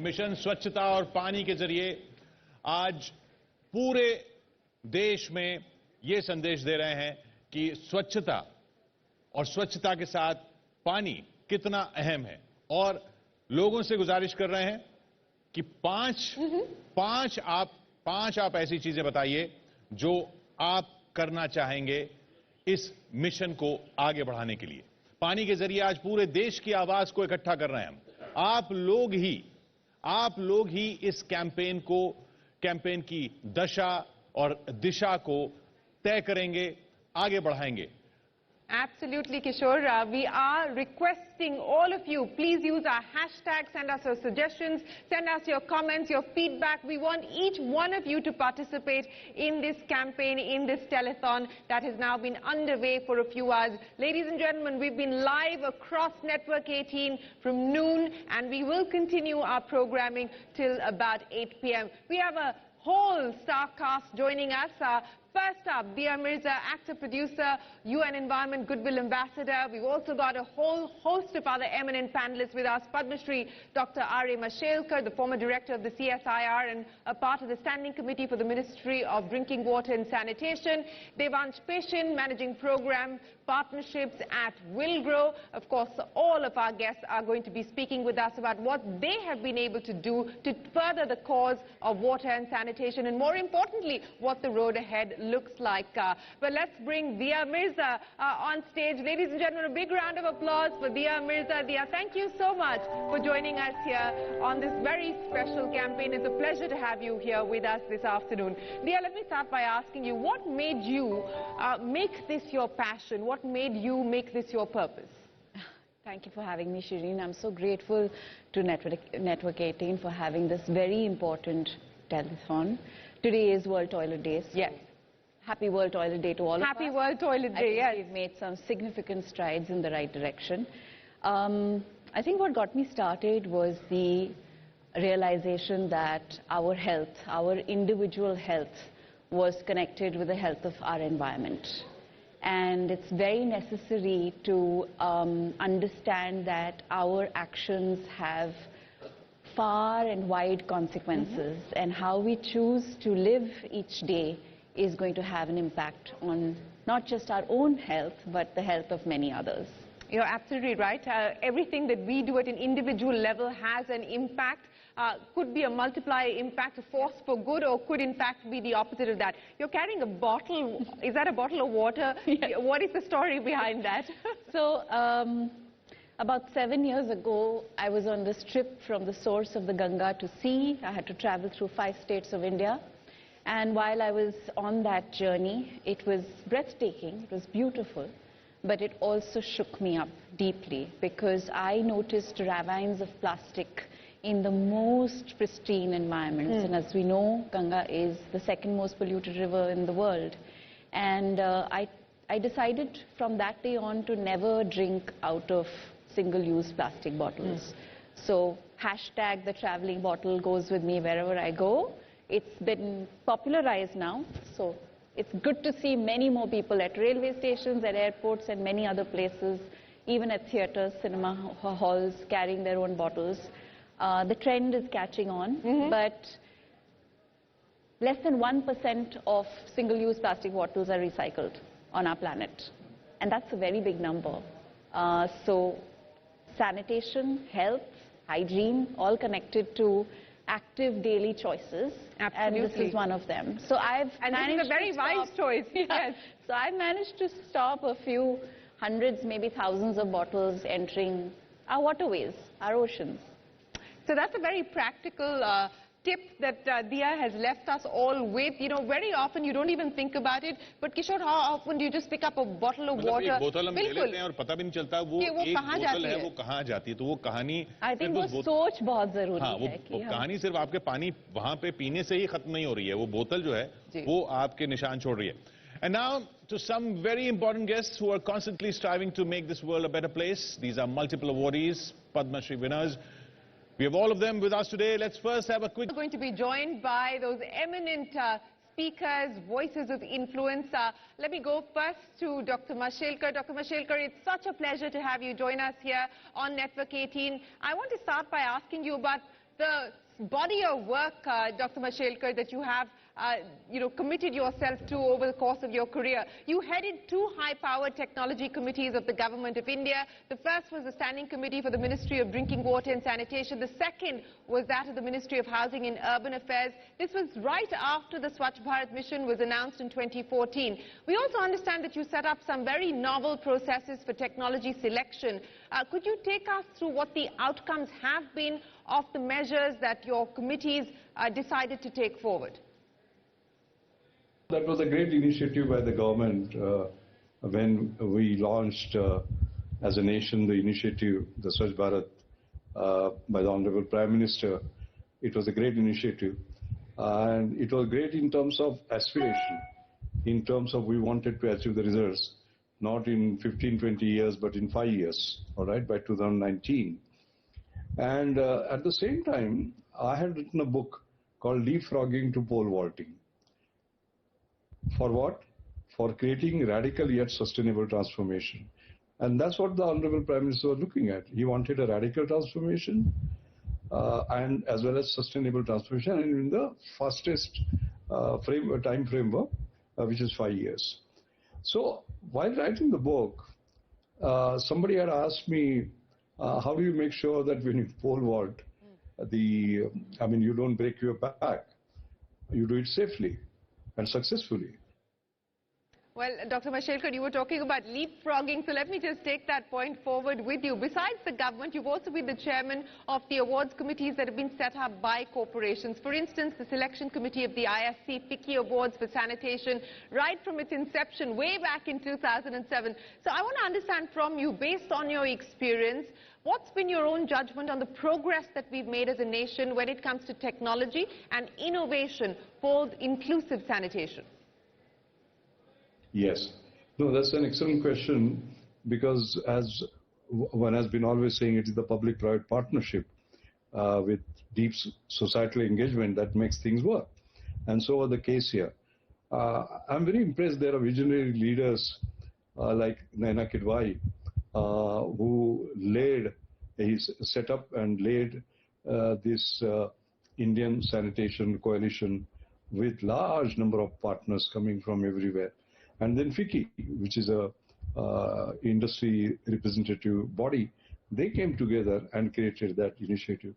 Mission स्वच्छता और पानी के जरिए आज पूरे देश में ये संदेश दे रहे हैं कि स्वच्छता और स्वच्छता के साथ पानी कितना अहम है। और लोगों से गुजारिश कर रहे हैं कि पांच आप ऐसी चीजें बताइए जो आप करना चाहेंगे इस मिशन को आगे बढ़ाने के लिए। पानी के जरिए आज पूरे देश की आवाज को इकट्ठा कर रहे हैं हम। आप लोग ही इस कैंपेन की दशा और दिशा को तय करेंगे, आगे बढ़ाएंगे। Absolutely, Kishore. We are requesting all of you, please use our hashtag, send us your suggestions, send us your comments, your feedback. We want each one of you to participate in this campaign, in this telethon that has now been underway for a few hours. Ladies and gentlemen, we've been live across Network 18 from noon, and we will continue our programming till about 8 p.m. We have a whole star cast joining us. First up, Mirza, actor, producer, UN Environment Goodwill Ambassador. We've also got a whole host of other eminent panelists with us. Padma Shri Dr. R.A. Mashelkar, the former director of the CSIR and a part of the Standing Committee for the Ministry of Drinking Water and Sanitation. Devansh Peshin, Managing Program Partnerships at Wilgrow. Of course, all of our guests are going to be speaking with us about what they have been able to do to further the cause of water and sanitation, and more importantly, what the road ahead looks like. But let's bring Mirza on stage. Ladies and gentlemen, a big round of applause for Mirza. Thank you so much for joining us here on this very special campaign. It's a pleasure to have you here with us this afternoon. Let me start by asking you, what made you make this your passion? What made you make this your purpose? Thank you for having me, Shireen. I'm so grateful to Network 18 for having this very important telethon. Today is World Toilet Day. Yes. Happy World Toilet Day to all of us. Happy World Toilet Day, yes. We've made some significant strides in the right direction. I think what got me started was the realization that our health, our individual health, was connected with the health of our environment. And it's very necessary to understand that our actions have far and wide consequences, and how we choose to live each day is going to have an impact on not just our own health, but the health of many others. You're absolutely right. Everything that we do at an individual level has an impact. Could be a multiplier impact, a force for good, or could in fact be the opposite of that. You're carrying a bottle. Is that a bottle of water? Yes. What is the story behind that? So, about 7 years ago, I was on this trip from the source of the Ganga to sea. I had to travel through 5 states of India. And while I was on that journey, it was breathtaking, it was beautiful, but it also shook me up deeply, because I noticed ravines of plastic in the most pristine environments. And as we know, Ganga is the second most polluted river in the world. And I decided from that day on to never drink out of single-use plastic bottles. So hashtag the traveling bottle goes with me wherever I go. It's been popularized now, so it's good to see many more people at railway stations, at airports, and many other places, even at theatres, cinema halls, carrying their own bottles. The trend is catching on, but less than 1% of single-use plastic bottles are recycled on our planet, and that's a very big number. So sanitation, health, hygiene, all connected to active daily choices. Absolutely. And this is one of them. So I've managed this is a very wise choice. Yes. So I managed to stop a few hundreds, maybe thousands of bottles entering our waterways, our oceans. So that's a very practical tip that Diya has left us all with. You know, very often you don't even think about it, but Kishore, how often do you just pick up a bottle of water? एक बोतल हम ले लेते हैं और पता भी नहीं चलता वो एक बोतल है वो कहाँ जाती है। तो वो कहानी I think वो सोच बहुत जरूरी है। वो कहानी सिर्फ आपके पानी वहाँ पे पीने से ही खत्म नहीं हो रही है। वो बोतल जो है वो आपके निशान छोड़ रही है। And now to some very important guests who are constantly striving to make this world a better place. These are multiple awardees, Padma Shri winners. We have all of them with us today. Let's first have a quick... We're going to be joined by those eminent speakers, voices of influence. Let me go first to Dr. Mashelkar. Dr. Mashelkar, it's such a pleasure to have you join us here on Network 18. I want to start by asking you about the body of work, Dr. Mashelkar, that you have committed yourself to over the course of your career. You headed 2 high-powered technology committees of the Government of India. The first was the Standing Committee for the Ministry of Drinking Water and Sanitation. The second was that of the Ministry of Housing and Urban Affairs. This was right after the Swachh Bharat mission was announced in 2014. We also understand that you set up some very novel processes for technology selection. Could you take us through what the outcomes have been of the measures that your committees decided to take forward? That was a great initiative by the government when we launched as a nation the initiative, the Swachh Bharat, by the Honorable Prime Minister. It was a great initiative, and it was great in terms of aspiration, in terms of we wanted to achieve the results, not in 15-20 years, but in 5 years, all right, by 2019. And at the same time, I had written a book called Leapfrogging to Pole Vaulting. For what? For creating radical yet sustainable transformation. And that's what the Honorable Prime Minister was looking at. He wanted a radical transformation and as well as sustainable transformation, and in the fastest time framework, which is 5 years. So while writing the book, somebody had asked me, how do you make sure that when you pole vault, you don't break your back, you do it safely and successfully. Well, Dr. Mashelkar, you were talking about leapfrogging, so let me just take that point forward with you. Besides the government, you've also been the chairman of the awards committees that have been set up by corporations. For instance, the selection committee of the IFC FICCI Awards for sanitation, right from its inception way back in 2007. So I want to understand from you, based on your experience, what's been your own judgment on the progress that we've made as a nation when it comes to technology and innovation for inclusive sanitation? Yes. No, that's an excellent question, because as one has been always saying, it is the public-private partnership with deep societal engagement that makes things work. And so was the case here. I'm very impressed there are visionary leaders like Naina Kidwai, who set up and led this Indian Sanitation Coalition with large number of partners coming from everywhere. And then FICCI, which is a industry representative body, they came together and created that initiative.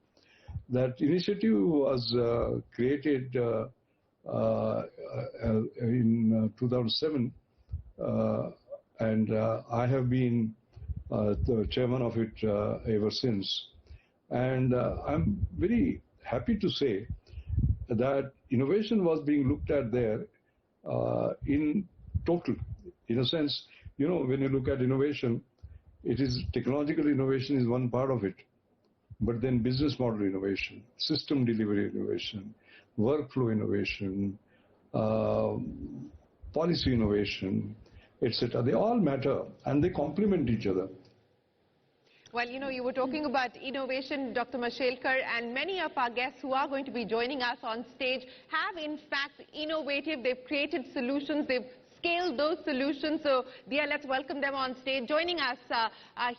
That initiative was created in 2007, and I have been the chairman of it ever since. And I'm very happy to say that innovation was being looked at there in total. In a sense, when you look at innovation, it is technological innovation is one part of it, but then business model innovation, system delivery innovation, workflow innovation, policy innovation, etc. They all matter and they complement each other. Well, you were talking about innovation, Dr. Mashelkar, and many of our guests who are going to be joining us on stage have in fact innovative, they've created solutions, they've scaled those solutions. So, dear, let's welcome them on stage. Joining us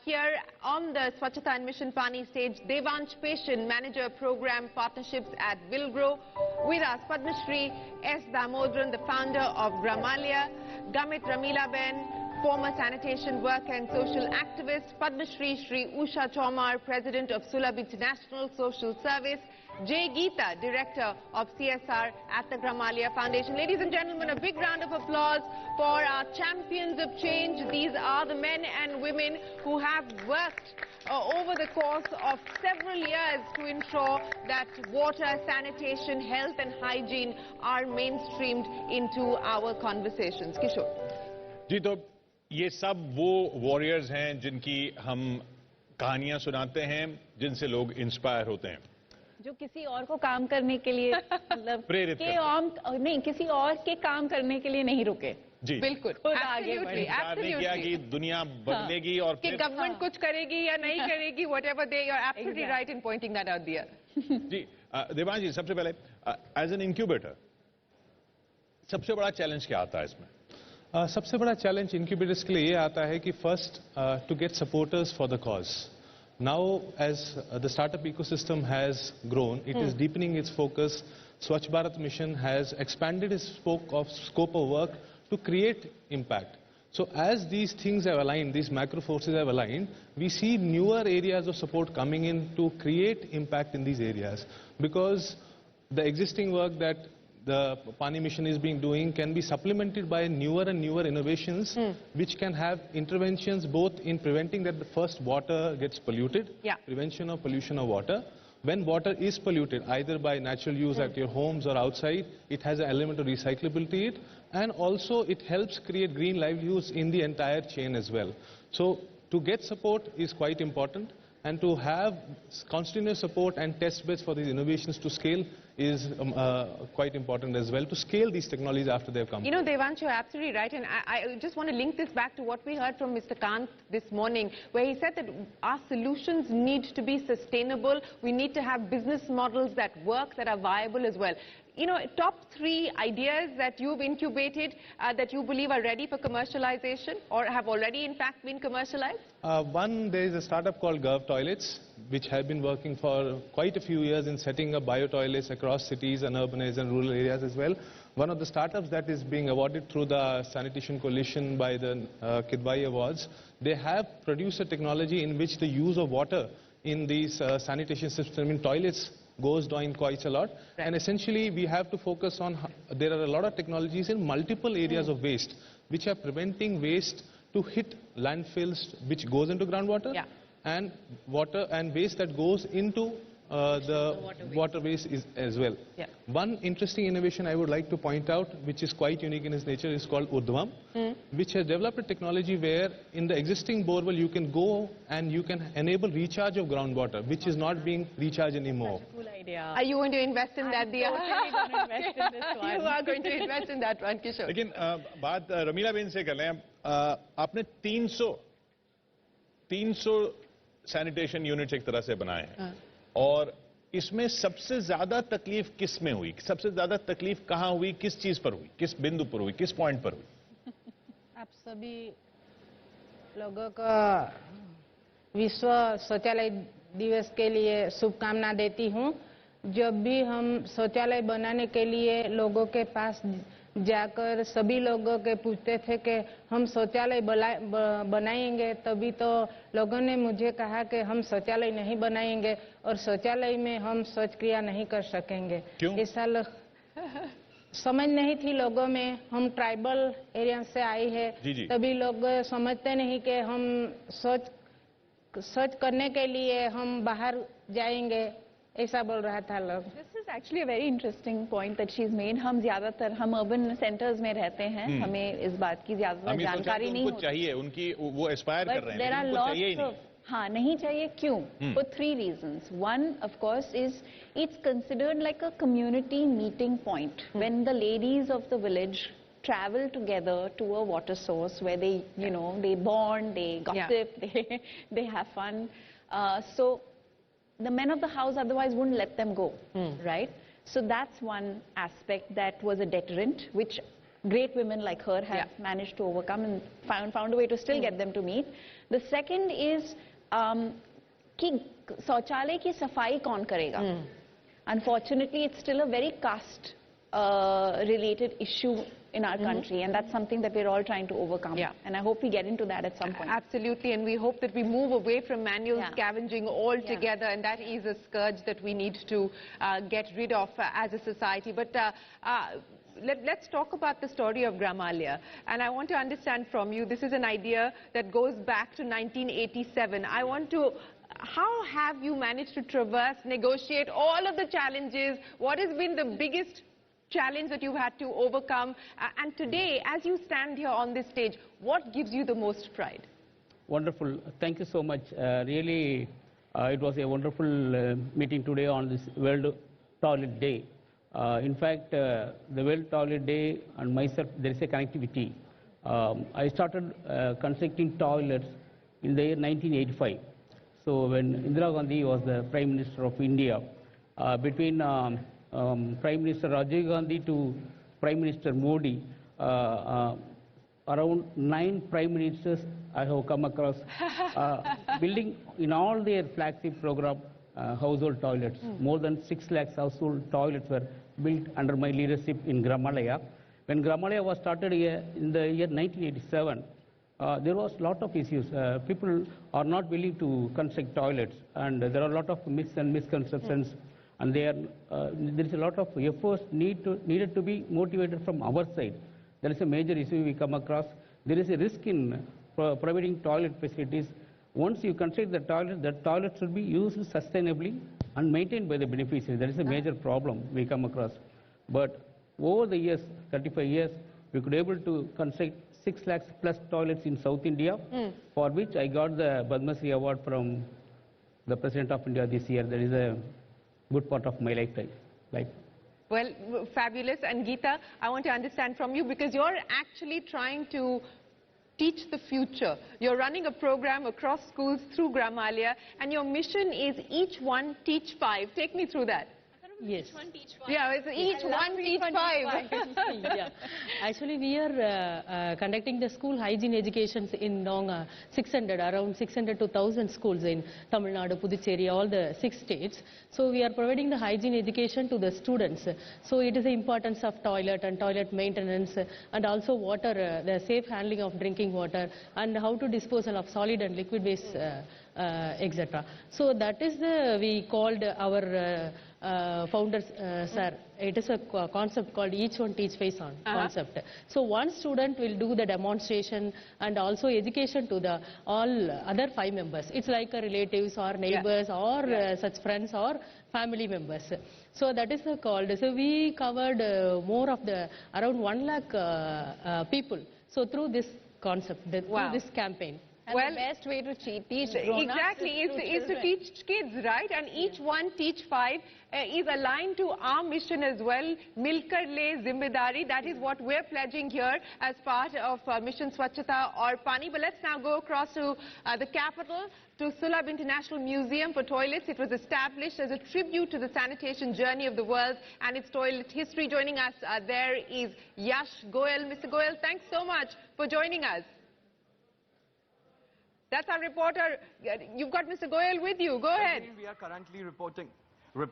here on the Swachhta and Mission Paani stage, Devansh Peshin, Manager Program Partnerships at Wilgrow. With us, Padma Shri S. Damodran, the founder of Gramalia, Gamit Ramila Ben, former sanitation worker and social activist, Padma Shri Shri Usha Chaumar, President of Sulabh International Social Service, Jay Geeta, Director of CSR at the Gramalia Foundation. Ladies and gentlemen, a big round of applause for our champions of change. These are the men and women who have worked over the course of several years to ensure that water, sanitation, health and hygiene are mainstreamed into our conversations. Kishore. जी, तो ये सब वो warriors हैं जिनकी हम कहानियां सुनाते हैं, जिनसे लोग इंस्पायर होते हैं, जो किसी और को काम करने के लिए मतलब प्रेरित नहीं, किसी और के काम करने के लिए नहीं रुके। जी बिल्कुल, नहीं किया कि दुनिया बदलेगी और कि गवर्नमेंट कुछ करेगी या नहीं करेगी, whatever they are absolutely right in pointing that out there. जी, देवांश जी, सबसे पहले एज एन इंक्यूबेटर सबसे बड़ा चैलेंज क्या आता है इसमें? सबसे बड़ा चैलेंज इंक्यूबेटर्स के लिए ये आता है कि first to get supporters for the cause, Now, as the startup ecosystem has grown, it is deepening its focus. Swachh Bharat mission has expanded its scope of work to create impact. So as these things have aligned, these macro forces have aligned, we see newer areas of support coming in to create impact in these areas. Because the existing work that the Paani mission is doing can be supplemented by newer and newer innovations which can have interventions both in preventing that the first water gets polluted, prevention of pollution of water. When water is polluted, either by natural use at your homes or outside, it has an element of recyclability in it, and also it helps create green livelihoods in the entire chain as well. So to get support is quite important, and to have continuous support and test beds for these innovations to scale is quite important as well, to scale these technologies after they've come. You know, Devansh, you're absolutely right, and I just want to link this back to what we heard from Mr. Kant this morning, where he said that our solutions need to be sustainable. We need to have business models that work, that are viable as well. You know, top 3 ideas that you've incubated that you believe are ready for commercialization or have already in fact been commercialized? One, there is a startup called Gov Toilets, which have been working for quite a few years in setting up bio toilets across cities and urbanized and rural areas as well. One of the startups that is being awarded through the Sanitation Coalition by the Kidwai Awards, they have produced a technology in which the use of water in these sanitation systems in toilets goes down quite a lot. And essentially we have to focus on, there are a lot of technologies in multiple areas of waste which are preventing waste to hit landfills which goes into groundwater, and water and waste that goes into the waterways as well. One interesting innovation I would like to point out, which is quite unique in its nature, is called Udvam, which has developed a technology where in the existing borewell you can go and you can enable recharge of groundwater, which is not being recharged anymore. Such a cool idea. Are you going to invest in that, Dia? Totally going to invest in this one. You are going to invest in that one, Kishore. लेकिन बात Ramila Ben से कर लें, आपने 300 sanitation units एक तरह से बनाए हैं, और इसमें सबसे ज्यादा तकलीफ किस में हुई, सबसे ज्यादा तकलीफ कहां हुई, किस चीज पर हुई, किस बिंदु पर हुई, किस पॉइंट पर हुई? आप सभी लोगों का विश्व शौचालय दिवस के लिए शुभकामना देती हूं। जब भी हम शौचालय बनाने के लिए लोगों के पास जाकर सभी लोगों के पूछते थे कि हम शौचालय बनाएंगे, तभी तो लोगों ने मुझे कहा कि हम शौचालय नहीं बनाएंगे और शौचालय में हम शौच क्रिया नहीं कर सकेंगे। क्यों? ऐसा समझ नहीं थी लोगों में। हम ट्राइबल एरिया से आए हैं, तभी लोग समझते नहीं कि हम शौच करने के लिए हम बाहर जाएंगे, ऐसा बोल रहा था लोग। This is actually a very interesting point that she's made. हम ज्यादातर हम urban centers में रहते हैं, हमें इस बात की ज्यादा जानकारी नहीं होती। चाहिए, उनकी वो एस्पायर कर रहे हैं, there are lots of हाँ, नहीं चाहिए क्यों? For 3 reasons. One, of course, is it's considered like a community meeting point when the ladies of the village travel together to a water source where they, you know, they bond, they gossip, they have fun. So the men of the house otherwise wouldn't let them go, right? So that's one aspect that was a deterrent, which great women like her have managed to overcome and found a way to still get them to meet. The second is कि शौचालय की सफाई कौन करेगा? Unfortunately, it's still a very caste related issue in our country, and that's something that we're all trying to overcome. And I hope we get into that at some point. Absolutely, and we hope that we move away from manual scavenging altogether, and that is a scourge that we need to get rid of as a society. But let's talk about the story of Gramalia, and I want to understand from you, this is an idea that goes back to 1987. I want to, how have you managed to traverse, negotiate all of the challenges? What has been the biggest challenge that you've had to overcome? And today, as you stand here on this stage, what gives you the most pride? Wonderful. Thank you so much. Really, it was a wonderful meeting today on this World Toilet Day. In fact, the World Toilet Day and myself, there is a connectivity. I started constructing toilets in the year 1985. So when Indira Gandhi was the Prime Minister of India, between Prime Minister Rajiv Gandhi to Prime Minister Modi, around 9 Prime Ministers I have come across. building in all their flagship program household toilets. More than 6 lakhs household toilets were built under my leadership in Gramalaya. When Gramalaya was started in the year 1987, there was a lot of issues. People are not willing to construct toilets, and there are a lot of myths and misconceptions, and there is a lot of efforts needed to be motivated from our side. There is a major issue we come across. There is a risk in providing toilet facilities. Once you construct the toilet should be used sustainably and maintained by the beneficiary. That is a major problem we come across. But over the years, 35 years, we could able to construct 6 lakhs plus toilets in South India, for which I got the Padma Shri Award from the President of India this year. That is a good part of my lifetime. Well, fabulous. And Geeta, I want to understand from you, because you're actually trying to teach the future. You're running a program across schools through Gramalaya, and your mission is each one teach five. Take me through that. Yes. Each one teach five. Yeah, it's each one teach five. Yeah. Actually, we are conducting the school hygiene educations in around 600 to 1,000 schools in Tamil Nadu, Puducherry, all the 6 states. So we are providing the hygiene education to the students. So it is the importance of toilet and toilet maintenance, and also water, the safe handling of drinking water, and how to disposal of solid and liquid waste, etc. So that is we called our founders, sir. It is a concept called each one teach face on concept. So one student will do the demonstration and also education to the all other 5 members. It's like relatives or neighbors or such friends or family members. So that is called. So we covered more of the around 1 lakh people. So through this concept, through this campaign. And well, the best way to teach exactly is to teach kids, right? And each one teach five is aligned to our mission as well. Milkar le zimmedari. That is what we're pledging here as part of Mission Swachhta or Paani. But let's now go across to the capital, to Sulabh International Museum for Toilets. It was established as a tribute to the sanitation journey of the world and its toilet history. Joining us there is Yash Goyal. Mr. Goyal, thanks so much for joining us. That's our reporter. You've got Mr. Goyal with you. Go ahead. We are currently reporting. Well,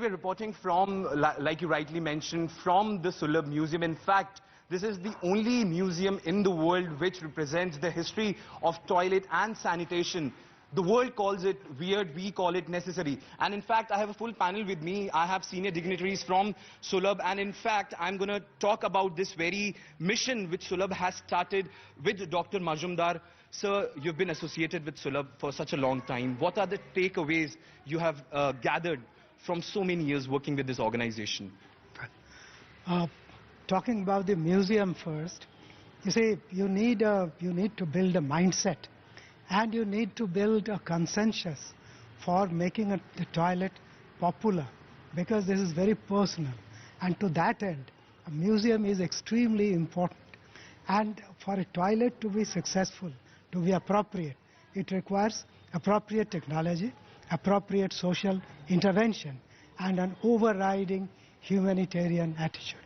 we're reporting from, like you rightly mentioned, from the Sulabh Museum. In fact, this is the only museum in the world which represents the history of toilet and sanitation. The world calls it weird, we call it necessary. And in fact, I have a full panel with me. I have senior dignitaries from Sulabh, and in fact, I'm going to talk about this very mission which Sulabh has started with Dr. Majumdar. Sir, you've been associated with Sulabh for such a long time. What are the takeaways you have gathered from so many years working with this organization? Talking about the museum first, you see, you need to build a mindset. And you need to build a consensus for making the toilet popular, because this is very personal. And to that end, a museum is extremely important. And for a toilet to be successful, to be appropriate, it requires appropriate technology, appropriate social intervention, and an overriding humanitarian attitude.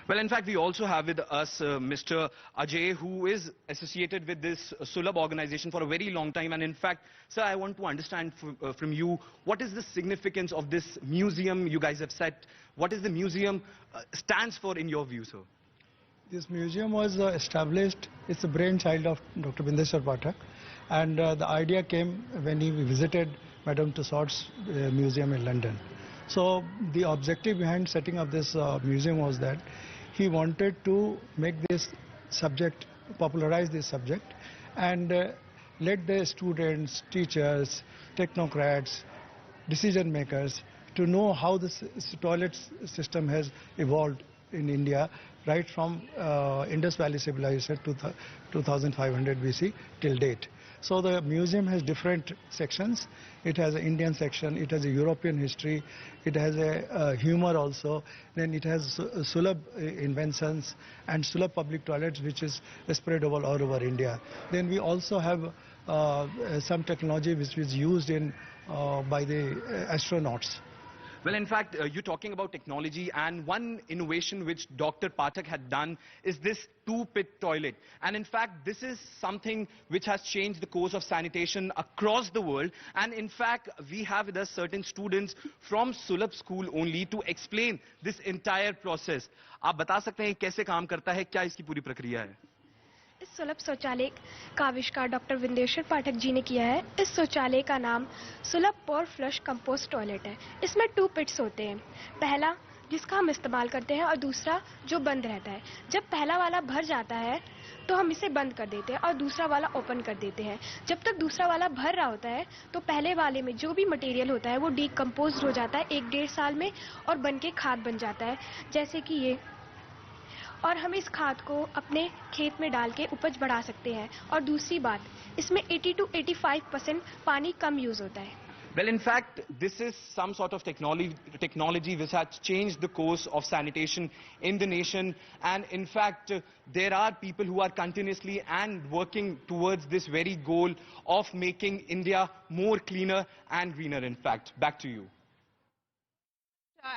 Well, in fact, we also have with us Mr. Ajay, who is associated with this Sulabh organization for a very long time. And in fact, sir, I want to understand from you, what is the significance of this museum you guys have set? What is the museum stands for in your view, sir? This museum was established, it's a brainchild of Dr. Bindeshwar Pathak. And the idea came when he visited Madame Tussauds museum in London. So the objective behind setting up this museum was that he wanted to make this subject, popularize this subject, and let the students, teachers, technocrats, decision makers to know how the toilet system has evolved in India, right from Indus Valley civilization to 2500 BC till date. So the museum has different sections. It has an Indian section, it has a European history, it has a humor also, then it has Sulabh inventions and Sulabh public toilets, which is spread all over India. Then we also have some technology which is used in by the astronauts. Well, in fact, you're talking about technology, and one innovation which Dr. Pathak had done is this two-pit toilet. And in fact, this is something which has changed the course of sanitation across the world. And in fact, we have with us certain students from Sulabh School only to explain this entire process. आप बता सकते हैं कैसे काम करता है, क्या इसकी पूरी प्रक्रिया है? इस सुलभ शौचालय का आविष्कार डॉक्टर विंदेश्वर पाठक जी ने किया है। इस शौचालय का नाम सुलभ पोर फ्लश कंपोस्ट टॉयलेट है। इसमें 2 पिट्स होते हैं, पहला जिसका हम इस्तेमाल करते हैं और दूसरा जो बंद रहता है। जब पहला वाला भर जाता है तो हम इसे बंद कर देते हैं और दूसरा वाला ओपन कर देते हैं। जब तक दूसरा वाला भर रहा होता है तो पहले वाले में जो भी मटेरियल होता है वो डीकम्पोज हो जाता है 1-1.5 साल में और बन के खाद बन जाता है, जैसे कि ये। और हम इस खाद को अपने खेत में डाल के उपज बढ़ा सकते हैं। और दूसरी बात, इसमें 80 to 85% पानी कम यूज होता है। Well, in fact, this is some sort of technology which has changed the course of sanitation in the nation. And in fact, there are people who are continuously and working towards this very goal of making India more cleaner and greener, in fact. Back to you.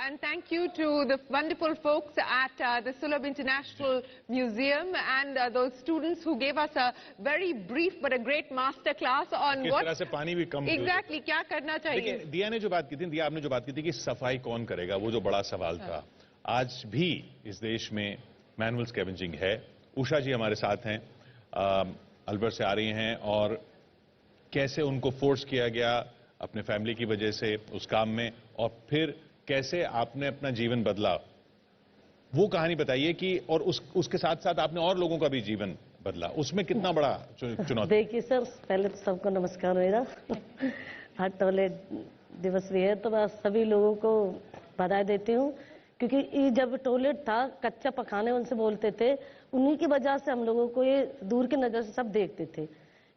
And thank you to the wonderful folks at the Sulabh International Museum and those students who gave us a very brief but a great master class on किस तरह से पानी भी कम exactly क्या करना चाहिए। देखिए, दिया ने जो बात की थी, दिया आपने जो बात की थी कि सफाई कौन करेगा, वो जो बड़ा सवाल था, आज भी इस देश में मैनुअल स्कैवेंजिंग है। उषा जी हमारे साथ हैं, अलवर से आ रही हैं, और कैसे उनको फोर्स किया गया अपने फैमिली की वजह से उस काम में, और फिर कैसे आपने अपना जीवन बदला, वो कहानी बताइए कि, और उसके साथ साथ आपने और लोगों का भी जीवन बदला, उसमें कितना बड़ा चुनौती। देखिए सर, पहले तो सबको नमस्कार मेरा। आज टॉयलेट दिवस भी है तो मैं सभी लोगों को बधाई देती हूँ, क्योंकि ये जब टॉयलेट था कच्चा पखाने उनसे बोलते थे, उन्हीं की वजह से हम लोगों को ये दूर की नजर से सब देखते थे।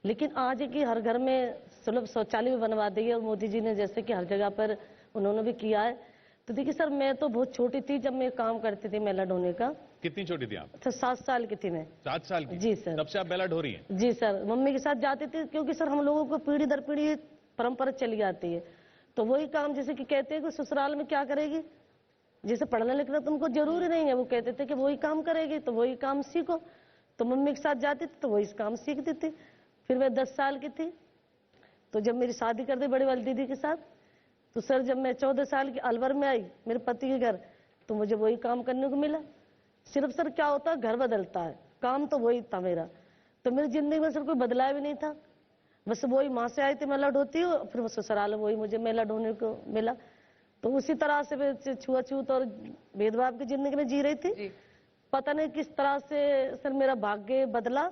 लेकिन आज है कि हर घर में सुलभ शौचालय भी बनवा दी है, और मोदी जी ने जैसे कि हर जगह पर उन्होंने भी किया है। तो देखिए सर, मैं तो बहुत छोटी थी जब मैं काम करती थी मेला ढोने का। कितनी छोटी थी आप? तो 7 साल की थी मैं। 7 साल की? जी सर। तब से आप मेला ढो रही हैं? जी सर, मम्मी के साथ जाती थी, क्योंकि सर हम लोगों को पीढ़ी दर पीढ़ी परंपरा चली आती है। तो वही काम, जैसे कि कहते हैं कि ससुराल में क्या करेगी, जैसे पढ़ना लिखना तुमको जरूरी नहीं है, वो कहते थे कि वही काम करेगी तो वही काम सीखो। तो मम्मी के साथ जाती थी तो वही काम सीखती थी। फिर मैं 10 साल की थी तो जब मेरी शादी कर दी बड़ी वाली दीदी के साथ, तो सर जब मैं 14 साल की अलवर में आई मेरे पति के घर, तो मुझे वही काम करने को मिला। सिर्फ सर क्या होता है, घर बदलता है, काम तो वही था मेरा। तो मेरी जिंदगी में सर कोई बदलाव भी नहीं था, बस वही माँ से आई थी मेला ढोती हूँ, फिर ससुराल वही मुझे मेला ढोने को मिला। तो उसी तरह से मैं छुआछूत और भेदभाव की जिंदगी में जी रही थी। पता नहीं किस तरह से सर मेरा भाग्य बदला,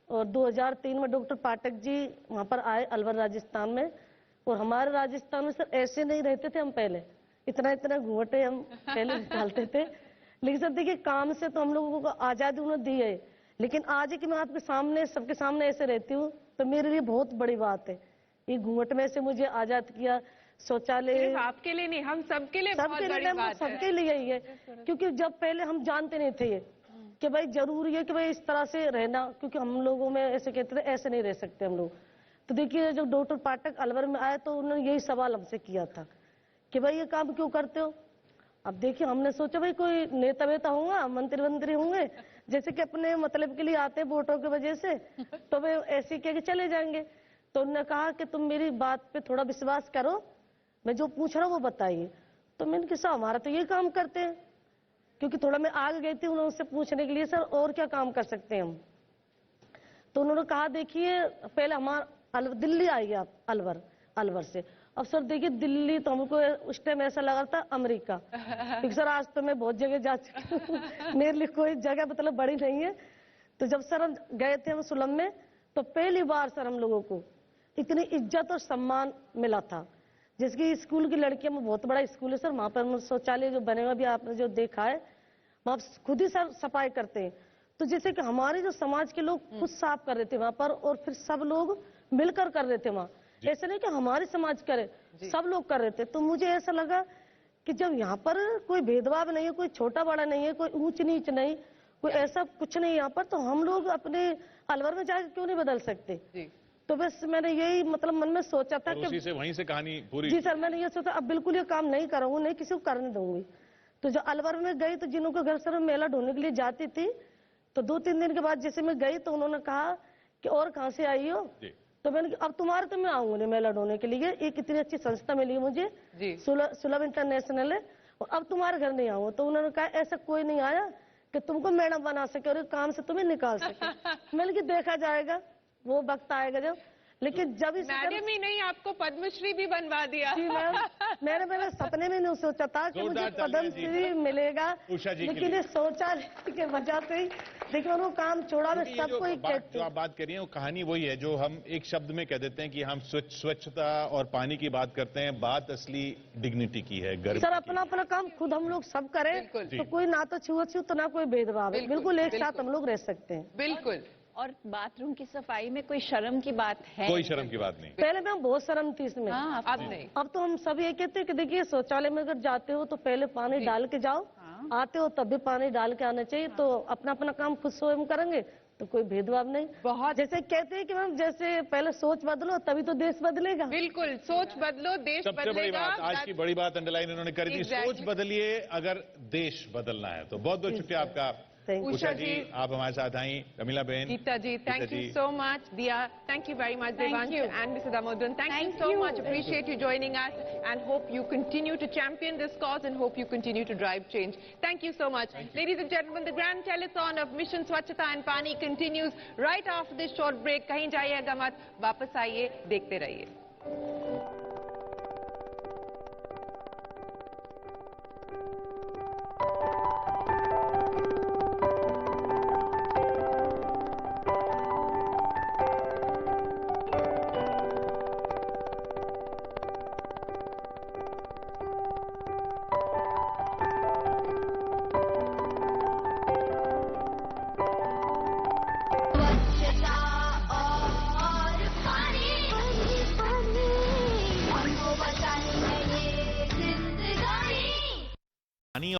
और 2003 में डॉक्टर पाठक जी वहाँ पर आए अलवर राजस्थान में। और हमारे राजस्थान में सर ऐसे नहीं रहते थे हम पहले, इतना घूंघटे हम पहले निकालते थे। लेकिन सर देखिए, काम से तो हम लोगों को आजादी उन्होंने दी है, लेकिन आज है कि मैं आपके सामने सबके सामने ऐसे रहती हूँ, तो मेरे लिए बहुत बड़ी बात है। ये घूंघट में से मुझे आजाद किया। शौचालय आपके लिए नहीं, हम सबके लिए बहुत बड़ी बात है। सबके लिए ही है, क्योंकि जब पहले हम जानते नहीं थे कि भाई जरूरी है कि भाई इस तरह से रहना, क्योंकि हम लोगों में ऐसे कहते थे ऐसे नहीं रह सकते हम लोग। तो देखिए, जब डॉक्टर पाठक अलवर में आए तो उन्होंने यही सवाल हमसे किया था कि भाई ये काम क्यों करते हो। अब देखिए, हमने सोचा भाई कोई नेता वेता होगा, मंत्री होंगे, जैसे कि अपने मतलब के लिए आते हैं वोटों की वजह से, तो वे ऐसे कह के चले जाएंगे। तो उन्होंने कहा कि तुम मेरी बात पे थोड़ा विश्वास करो, मैं जो पूछ रहा हूँ वो बताइए। तो मैंने कहा सर हमारा तो ये काम करते हैं, क्योंकि थोड़ा मैं आगे गई थी उनसे पूछने के लिए सर और क्या काम कर सकते हैं हम। तो उन्होंने कहा देखिए, पहले हमारा दिल्ली आइए आप अलवर से। अब सर देखिए, दिल्ली तो हमको उस टाइम ऐसा लगा था अमेरिका, क्योंकि सर आज तो मैं बहुत जगह जा चुकी हूँ, मेरे लिए कोई जगह मतलब बड़ी नहीं है। तो जब सर हम गए थे हम सुलभ में, तो पहली बार सर हम लोगों को इतनी इज्जत और सम्मान मिला था। जैसे कि स्कूल की लड़कियों में बहुत बड़ा स्कूल है सर, वहाँ पर शौचालय जो बने हुआ भी आपने जो देखा है, वहाँ खुद ही सर सफाई करते हैं। तो जैसे कि हमारे जो समाज के लोग खुद साफ कर रहे थे वहाँ पर, और फिर सब लोग मिलकर कर रहे थे वहाँ, ऐसे नहीं कि हमारे समाज करे, सब लोग कर रहे थे। तो मुझे ऐसा लगा कि जब यहाँ पर कोई भेदभाव नहीं है, कोई छोटा बड़ा नहीं है, कोई ऊंच नीच नहीं, कोई ऐसा कुछ नहीं यहाँ पर, तो हम लोग अपने अलवर में जाकर क्यों नहीं बदल सकते। तो बस मैंने यही मतलब मन में सोचा था कि उसी से वहीं से कहानी पूरी। जी सर, मैंने ये सोचा अब बिल्कुल ये काम नहीं करूँगी, नहीं किसी को करने दूंगी। तो जो अलवर में गई तो जिनों के घर सर मेला ढूंढने के लिए जाती थी, तो 2-3 दिन के बाद जैसे मैं गई तो उन्होंने कहा कि और कहाँ से आई हो, तो मैंने कहा अब तुम्हारे तो मैं आऊंगी मेला ढूंढने के लिए, एक इतनी अच्छी संस्था मिली मुझे सुलभ इंटरनेशनल है, और अब तुम्हारे घर नहीं आऊंगा। तो उन्होंने कहा ऐसा कोई नहीं आया कि तुमको मैडम बना सके और काम से तुम्हें निकाल सके। मैंने कहा देखा जाएगा, वो वक्त आएगा जब। लेकिन जब इस मैडम ही नहीं, आपको पद्मश्री भी बनवा दिया। जी मैम, मैंने सपने में नहीं सोचा था कि मुझे पद्मश्री मिलेगा, लेकिन ये सोचा के वजह से ही देखिए वो काम छोड़ा। मैं सबको जो आप बात कर रही हैं वो कहानी वही है जो हम एक शब्द में कह देते हैं कि हम स्वच्छता और पानी की बात करते हैं, बात असली डिग्निटी की है। सर अपना अपना काम खुद हम लोग सब करें तो कोई ना तो छुआछूत तो ना कोई भेदभाव है, बिल्कुल एक साथ हम लोग रह सकते हैं। बिल्कुल। और बाथरूम की सफाई में कोई शर्म की बात है? कोई शर्म की बात नहीं। पहले में हम बहुत शर्म थी इसमें, अब नहीं। अब तो हम सब ये कहते हैं कि देखिए शौचालय में अगर जाते हो तो पहले पानी डाल के जाओ, आते हो तब भी पानी डाल के आना चाहिए। तो अपना अपना काम खुद स्वयं करेंगे तो कोई भेदभाव नहीं। बहुत जैसे कहते हैं कि मैम जैसे पहले सोच बदलो तभी तो देश बदलेगा। बिल्कुल, सोच बदलो देश सबसे बड़ी बदलेगा। बात, आज की बड़ी बात अंडरलाइन इन्होंने कर दी, सोच बदलिए अगर देश बदलना है तो। बहुत बहुत शुक्रिया आपका उषा जी, आप हमारे साथ आई। कमिला बहन, गीता जी, thank you so much. Diya, thank you very much. Devanshu and Mr. Damodaran, thank you so much. Appreciate you joining us and hope you continue to champion this cause and hope you continue to drive change. Thank you so much. Ladies and gentlemen, the grand telethon of Mission Swachhta and Paani continues right after this short break. कहीं जाइएगा मत, वापस आइए, देखते रहिए।